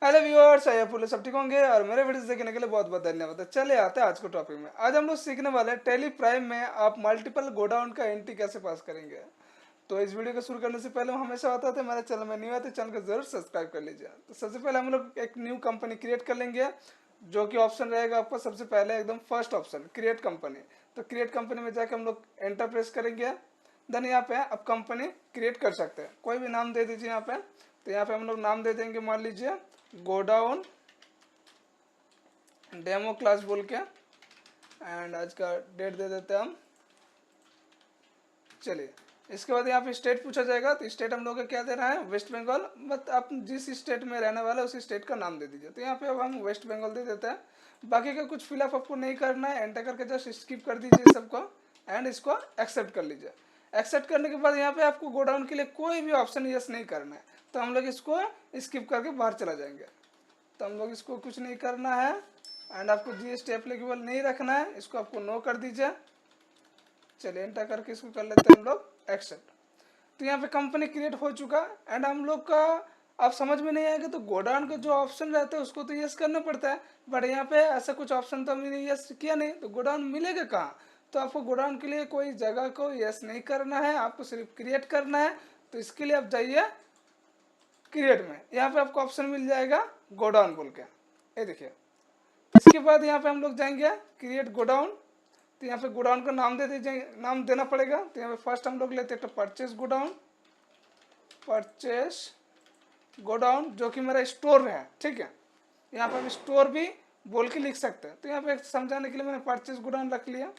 Hello viewers, आइए police सब ठीक होंगे और मेरे वीडियोस देखने के लिए बहुत बहुत धन्यवाद। तो चले आते हैं आज के टॉपिक में। आज हम लोग सीखने वाले हैं टैली प्राइम में आप मल्टीपल गोडाउन का एंट्री कैसे पास करेंगे। तो इस वीडियो को शुरू करने से पहले हमेशा बताते हैं मेरे चैनल में न्यू है तो चैनल को जरूर सब्सक्राइब कर लीजिए। तो सबसे पहले हम लोग एक न्यू कंपनी क्रिएट कर लेंगे, जो कि ऑप्शन रहेगा आपका सबसे पहले एकदम फर्स्ट ऑप्शन क्रिएट कंपनी। तो क्रिएट कंपनी में जाकर हम लोग एंटर प्रेस करेंगे। देन यहाँ पे आप कंपनी क्रिएट कर सकते हैं, कोई भी नाम दे दीजिए यहाँ पे। तो यहाँ पे हम लोग नाम दे देंगे, मान लीजिए गोडाउन डेमो क्लास बोल के, एंड आज का डेट दे देते हैं हम। चलिए, इसके बाद यहाँ पे स्टेट पूछा जाएगा, तो स्टेट हम लोग को क्या देना है, वेस्ट बंगाल। बट आप जिस स्टेट में रहने वाले उसी स्टेट का नाम दे दीजिए। तो यहाँ पे अब हम वेस्ट बंगाल दे देते हैं। बाकी का कुछ फिलअप आपको नहीं करना है, एंटर करके जस्ट स्किप कर दीजिए सबको एंड इसको एक्सेप्ट कर लीजिए। एक्सेप्ट करने के बाद यहाँ पे आपको गोडाउन के लिए कोई भी ऑप्शन यस नहीं करना है, तो हम लोग इसको स्किप करके बाहर चला जाएंगे। तो हम लोग इसको कुछ नहीं करना है एंड आपको जीएसटी एप्लीकेबल नहीं रखना है, इसको आपको नो कर दीजिए। चलिए एंटर करके इसको कर लेते हैं हम लोग एक्सेप्ट। तो यहाँ पे कंपनी क्रिएट हो चुका एंड हम लोग का आप समझ में नहीं आएगा तो गोडाउन का जो ऑप्शन रहता है उसको तो यस करना पड़ता है, बट यहाँ पे ऐसा कुछ ऑप्शन तो हमने यस किया नहीं, तो गोडाउन मिलेगा कहाँ। तो आपको गोडाउन के लिए कोई जगह को यस नहीं करना है, आपको सिर्फ क्रिएट करना है। तो इसके लिए आप जाइए क्रिएट में, यहाँ पे आपको ऑप्शन मिल जाएगा गोडाउन बोल के, ये देखिए। इसके बाद यहाँ पे हम लोग जाएंगे क्रिएट गोडाउन। तो यहाँ पे गोडाउन का नाम दे दीजिए, नाम देना पड़ेगा। तो यहाँ पे फर्स्ट हम लोग लेते हैं तो परचेस गोडाउन, परचेस गोडाउन जो कि मेरा स्टोर है, ठीक है। यहाँ पे हम स्टोर भी बोल के लिख सकते हैं। तो यहाँ पे समझाने के लिए मैंने परचेस गोडाउन रख लिया।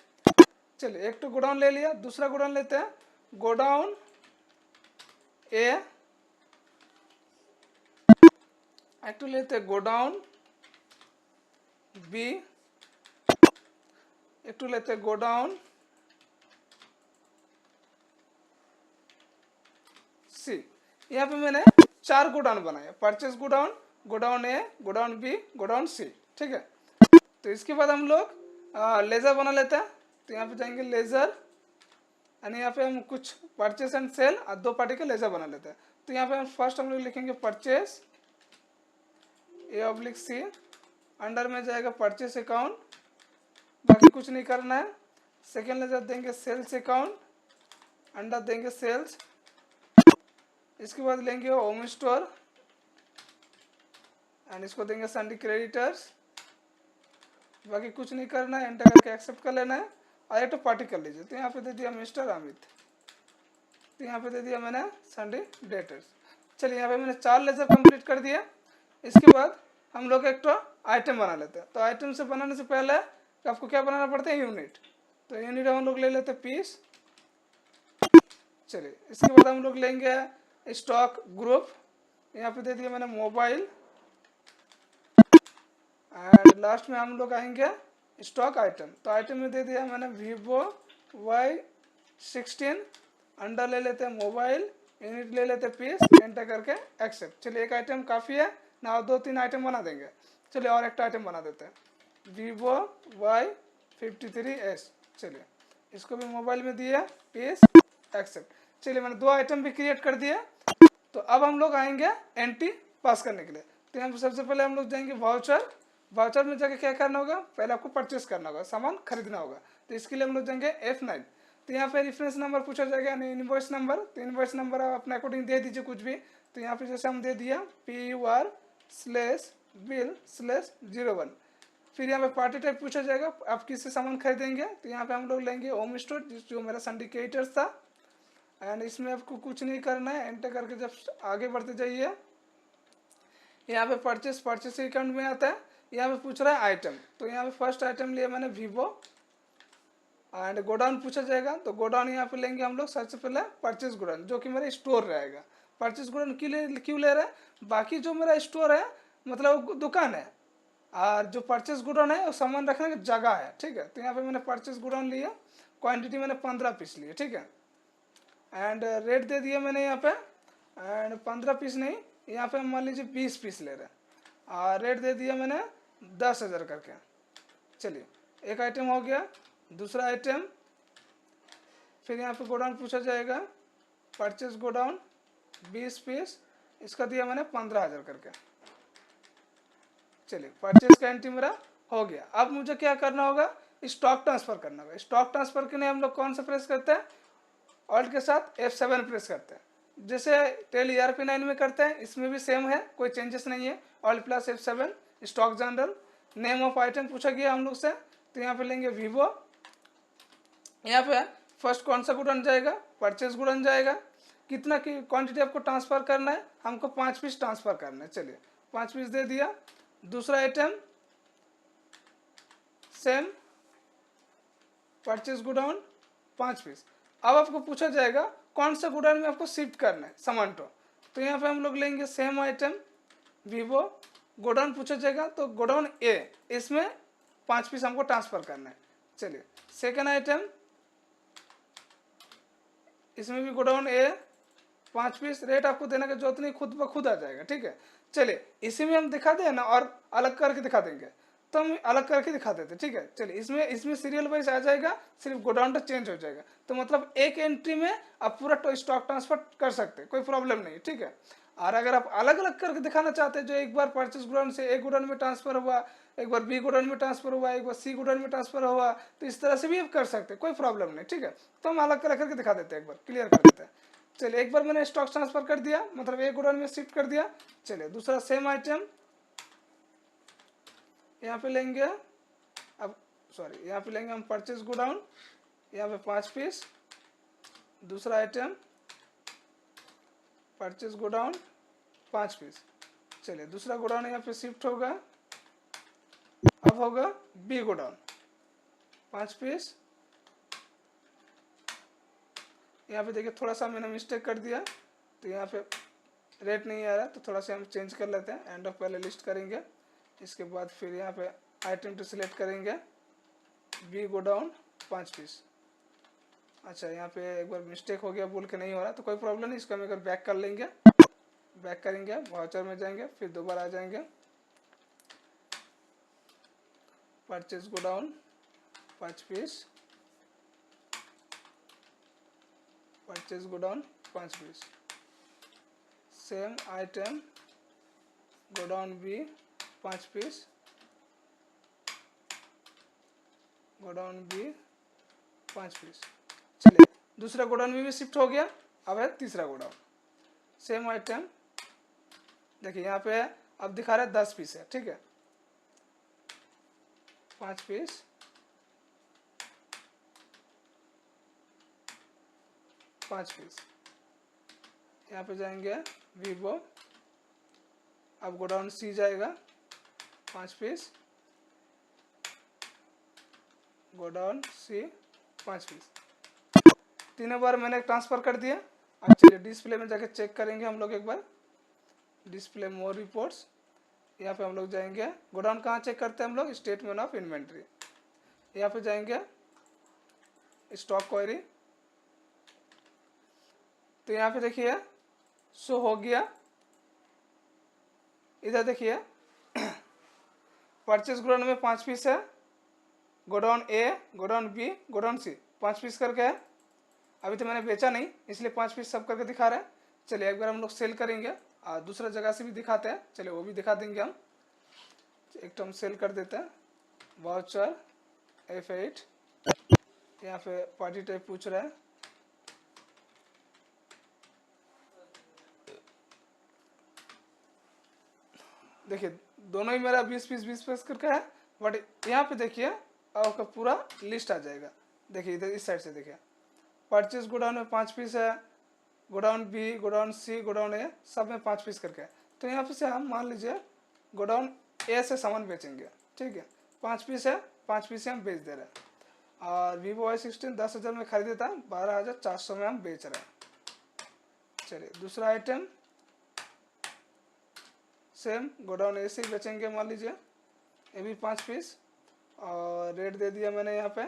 चलिए, एक तो गोडाउन ले लिया, दूसरा गोडाउन लेते हैं गोडाउन ए, एक तो लेते हैं गोडाउन बी, एक तो लेते हैं गोडाउन सी। यहाँ पे मैंने 4 गोडाउन बनाया, परचेस गोडाउन, गोडाउन ए, गोडाउन बी, गोडाउन सी, ठीक है। तो इसके बाद हम लोग लेजर बना लेते हैं। तो यहाँ पे जाएंगे लेजर एंड यहाँ पे हम कुछ परचेस एंड सेल और 2 पार्टी का लेजर बना लेते हैं। तो यहाँ पे हम फर्स्ट हम लोग लिखेंगे परचेस ए/सी, अंडर में जाएगा परचेस अकाउंट, बाकी कुछ नहीं करना है। सेकेंड लेजर देंगे सेल्स अकाउंट, अंडर देंगे सेल्स। इसके बाद लेंगे होम स्टोर एंड इसको देंगे संडे क्रेडिटर्स, बाकी कुछ नहीं करना है, एंटर करके एक्सेप्ट कर लेना है और एक तो पार्टी कर लीजिए। तो यहाँ पे दे दिया मिस्टर अमित, तो यहाँ पे दे दिया मैंने संडे डेटर्स। चलिए, यहाँ पे मैंने 4 लेजर कंप्लीट कर दिया। इसके बाद हम लोग एक तो आइटम बना लेते हैं। तो आइटम से बनाने से पहले आपको क्या बनाना पड़ता है, यूनिट। तो यूनिट हम लोग ले लेते हैं पीस। चलिए, इसके बाद हम लोग लेंगे स्टॉक ग्रुप, यहाँ पे दे दिया मैंने मोबाइल एंड लास्ट में हम लोग आएंगे स्टॉक आइटम। तो आइटम में दे दिया मैंने वीवो Y16, अंडर ले लेते हैं मोबाइल, यूनिट ले लेते हैं पीस, एंटर करके एक्सेप्ट। चलिए, एक आइटम काफ़ी है ना, 2-3 आइटम बना देंगे। चलिए और एक आइटम बना देते हैं वीवो Y53s। चलिए, इसको भी मोबाइल में दिया पीस, एक्सेप्ट। चलिए, मैंने 2 आइटम भी क्रिएट कर दिए। तो अब हम लोग आएंगे एंट्री पास करने के लिए। तो यहाँ पर सबसे पहले हम लोग जाएंगे वाउचर। वाउचर में जाके क्या करना होगा, पहले आपको परचेस करना होगा, सामान खरीदना होगा। तो इसके लिए हम लोग जाएंगे F9। तो यहाँ पे रेफरेंस नंबर पूछा जाएगा यानी इनवॉइस नंबर। तो इनवॉइस नंबर आप अपने अकॉर्डिंग दे दीजिए कुछ भी। तो यहाँ पे जैसे हम दे दिया PUR/bill/01। फिर यहाँ पे पार्टी टाइप पूछा जाएगा, आप किससे सामान खरीदेंगे। तो यहाँ पे हम लोग लेंगे होम स्टोर, जो मेरा सिंडिकेटर्स था एंड इसमें आपको कुछ नहीं करना है, एंटर करके जब आगे बढ़ते जाइए यहाँ पे परचेस अकाउंट में आता है। यहाँ पे पूछ रहा है आइटम, तो यहाँ पे फर्स्ट आइटम लिया मैंने वीवो एंड गोडाउन पूछा जाएगा। तो गोडाउन यहाँ पे लेंगे हम लोग सबसे पहले परचेस गोडाउन, जो कि मेरा स्टोर रहेगा। परचेस गोडाउन क्यों ले रहे हैं, बाकी जो मेरा स्टोर है मतलब दुकान है, और जो परचेस गोडाउन है वो सामान रखने की जगह है, ठीक है। तो यहाँ पे मैंने परचेस गोडाउन लिया, क्वांटिटी मैंने 15 पीस लिए, ठीक है। एंड रेट दे दिया मैंने यहाँ पे, एंड 15 पीस नहीं, यहाँ पे मान लीजिए 20 पीस ले रहे हैं और रेट दे दिया मैंने 10,000 करके। चलिए, एक आइटम हो गया। दूसरा आइटम फिर यहाँ पे गोडाउन पूछा जाएगा, परचेस गोडाउन 20 पीस, इसका दिया मैंने 15,000 करके। चलिए परचेज का एंट्री मेरा हो गया। अब मुझे क्या करना होगा, स्टॉक ट्रांसफर करना होगा। स्टॉक ट्रांसफर के लिए हम लोग कौन सा प्रेस करते हैं, ऑल्ट के साथ F7 प्रेस करते हैं, जैसे टेल ERP9 में करते हैं, इसमें भी सेम है, कोई चेंजेस नहीं है। Alt plus F7, stock general, name of item पूछा गया हम लोग से, तो यहाँ पे लेंगे वीवो। यहाँ पे फर्स्ट कौन सा गुडन जाएगा, परचेज गुडन जाएगा। कितना की क्वांटिटी आपको ट्रांसफर करना है, हमको 5 पीस ट्रांसफर करना है। चलिए 5 पीस दे दिया। दूसरा आइटम सेम, परचेज गुडाउन 5 पीस। अब आपको पूछा जाएगा कौन सा गुडाउन में आपको शिफ्ट करना है सामान तो यहाँ पे हम लोग लेंगे सेम आइटम वीवो, गोडाउन पूछा जाएगा तो गोडाउन ए, इसमें 5 पीस हमको ट्रांसफर करना है। चलिए सेकेंड आइटम, इसमें भी गोडाउन ए 5 पीस। रेट आपको देने का जरूरत नहीं, खुद ब खुद आ जाएगा, ठीक है। चलिए इसी में हम दिखा दें ना, और अलग करके दिखा देंगे, तो हम अलग करके दिखा देते, ठीक है। चलिए इसमें सीरियल वाइज आ जाएगा, सिर्फ गोडाउन तो चेंज हो जाएगा। तो मतलब एक एंट्री में आप पूरा स्टॉक ट्रांसफर कर सकते हैं, कोई प्रॉब्लम नहीं, ठीक है। और अगर आप अलग अलग करके दिखाना चाहते हैं, जो एक बार परचेज गोडाउन से ए गोडाउन में ट्रांसफर हुआ, एक बार बी गोडाउन में ट्रांसफर हुआ, एक बार सी गोडाउन में ट्रांसफर हुआ, तो इस तरह से भी आप कर सकते हैं, कोई प्रॉब्लम नहीं, ठीक है। तो हम अलग अलग करके दिखा देते हैं, एक बार क्लियर कर देते हैं। चलिए एक बार मैंने स्टॉक ट्रांसफर कर दिया, मतलब एक गोडाउन में शिफ्ट कर दिया। चलिए दूसरा सेम आइटम यहाँ पे लेंगे, अब सॉरी यहाँ पे लेंगे हम परचेज गोडाउन, यहाँ पे 5 पीस। दूसरा आइटम परचेज गोडाउन 5 पीस। चलिए दूसरा गोडाउन यहाँ पे शिफ्ट होगा, अब होगा बी गोडाउन 5 पीस। यहाँ पे देखिए थोड़ा सा मैंने मिस्टेक कर दिया, तो यहाँ पे रेट नहीं आ रहा, तो थोड़ा सा हम चेंज कर लेते हैं। एंड ऑफ पहले लिस्ट करेंगे, इसके बाद फिर यहाँ पे आइटम टू सिलेक्ट करेंगे, बी गोडाउन 5 पीस। अच्छा यहाँ पे एक बार मिस्टेक हो गया, बोल के नहीं हो रहा, तो कोई प्रॉब्लम नहीं, इसको हम एक बार बैक कर लेंगे। बैक करेंगे, वाउचर में जाएंगे, फिर दोबारा आ जाएंगे, purchase godown 5 piece, purchase godown 5 piece. Same item godown B 5 piece, godown B 5 piece. चलिए दूसरा गोडाउन में भी शिफ्ट हो गया, अब है तीसरा गोडाउन। सेम आइटम देखिए यहाँ पे अब दिखा रहा है 10 पीस है, ठीक है। 5 पीस, 5 पीस। यहाँ पे जाएंगे वीवो, अब गोडाउन सी जाएगा 5 पीस, गोडाउन सी 5 पीस। तीनों बार मैंने ट्रांसफर कर दिया। अब चलिए डिस्प्ले में जाके चेक करेंगे हम लोग एक बार, डिस्प्ले मोर रिपोर्ट्स, यहाँ पे हम लोग जाएंगे। गोडाउन कहाँ चेक करते हैं हम लोग, स्टेटमेंट ऑफ इन्वेंट्री। यहाँ पे जाएंगे स्टॉक क्वेरी, तो यहाँ पे देखिए शो हो गया। इधर देखिए परचेज गोडाउन में 5 पीस है, गोडाउन ए, गोडाउन बी, गोडाउन सी 5 पीस करके है। अभी तो मैंने बेचा नहीं, इसलिए 5 पीस सब करके दिखा रहा है। चलिए एक बार हम लोग सेल करेंगे, और दूसरा जगह से भी दिखाते हैं, चलिए वो भी दिखा देंगे हम। एक तो हम सेल कर देते हैं, वाउचर F8, यहाँ पे पार्टी टाइप पूछ रहा है। देखिए दोनों ही मेरा 20 पीस करके है, बट यहाँ पे देखिए आपका पूरा लिस्ट आ जाएगा। देखिए इधर इस साइड से देखिए, परचेज गोडाउन में 5 पीस है, गोडाउन बी, गोडाउन सी, गोडाउन ए, सब में 5 पीस करके है। तो यहाँ पे से हम मान लीजिए गोडाउन ए से सामान बेचेंगे, ठीक है। 5 पीस है, 5 पीस से हम बेच दे रहे हैं। और वीवो Y16 10,000 में खरीदे था, 12,400 में हम बेच रहे हैं। चलिए दूसरा आइटम सेम गोडाउन ए से बेचेंगे, मान लीजिए ये भी 5 पीस, और रेट दे दिया मैंने यहाँ पे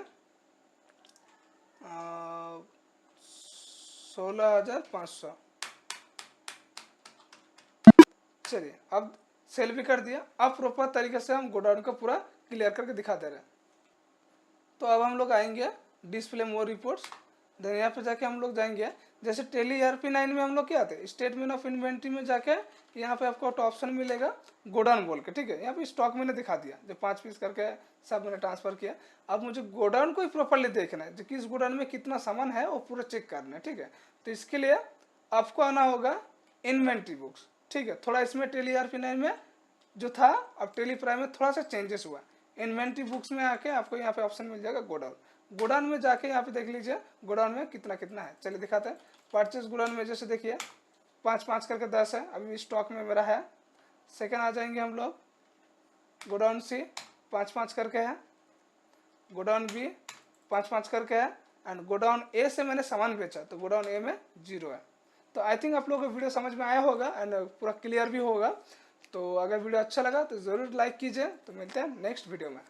16,500। चलिए अब सेल भी कर दिया। अब प्रॉपर तरीके से हम गोडाउन को पूरा क्लियर करके दिखा दे रहे हैं। तो अब हम लोग आएंगे डिस्प्ले मोर रिपोर्ट्स, देन यहाँ पे जाके हम लोग जाएंगे जैसे टेली ERP9 में हम लोग क्या थे, स्टेटमेंट ऑफ इन्वेंट्री में जाके यहाँ पे आपको ऑप्शन मिलेगा गोडाउन बोल के, ठीक है। यहाँ पे स्टॉक मैंने दिखा दिया, जो 5 पीस करके सब मैंने ट्रांसफर किया। अब मुझे गोडाउन को ही प्रॉपरली देखना है, जो किस गोडाउन में कितना सामान है वो पूरा चेक करना है, ठीक है। तो इसके लिए आपको आना होगा इन्वेंट्री बुक्स, ठीक है। थोड़ा इसमें टेली ERP9 में जो था, अब टेली प्राइम में थोड़ा सा चेंजेस हुआ। इन्वेंट्री बुक्स में आके आपको यहाँ पे ऑप्शन मिल जाएगा गोडाउन। गोडाउन में जाके यहाँ पे देख लीजिए गोडाउन में कितना कितना है। चलिए दिखाते हैं। परचेज गोडाउन में जैसे देखिए 5 करके 10 है, अभी स्टॉक में मेरा है। सेकंड आ जाएंगे हम लोग, गोडाउन C 5 करके है, गोडाउन B 5 करके है, एंड गोडाउन A से मैंने सामान बेचा तो गोडाउन A में 0 है। तो आई थिंक आप लोगों को वीडियो समझ में आया होगा एंड पूरा क्लियर भी होगा। तो अगर वीडियो अच्छा लगा तो ज़रूर लाइक कीजिए। तो मिलते हैं नेक्स्ट वीडियो में।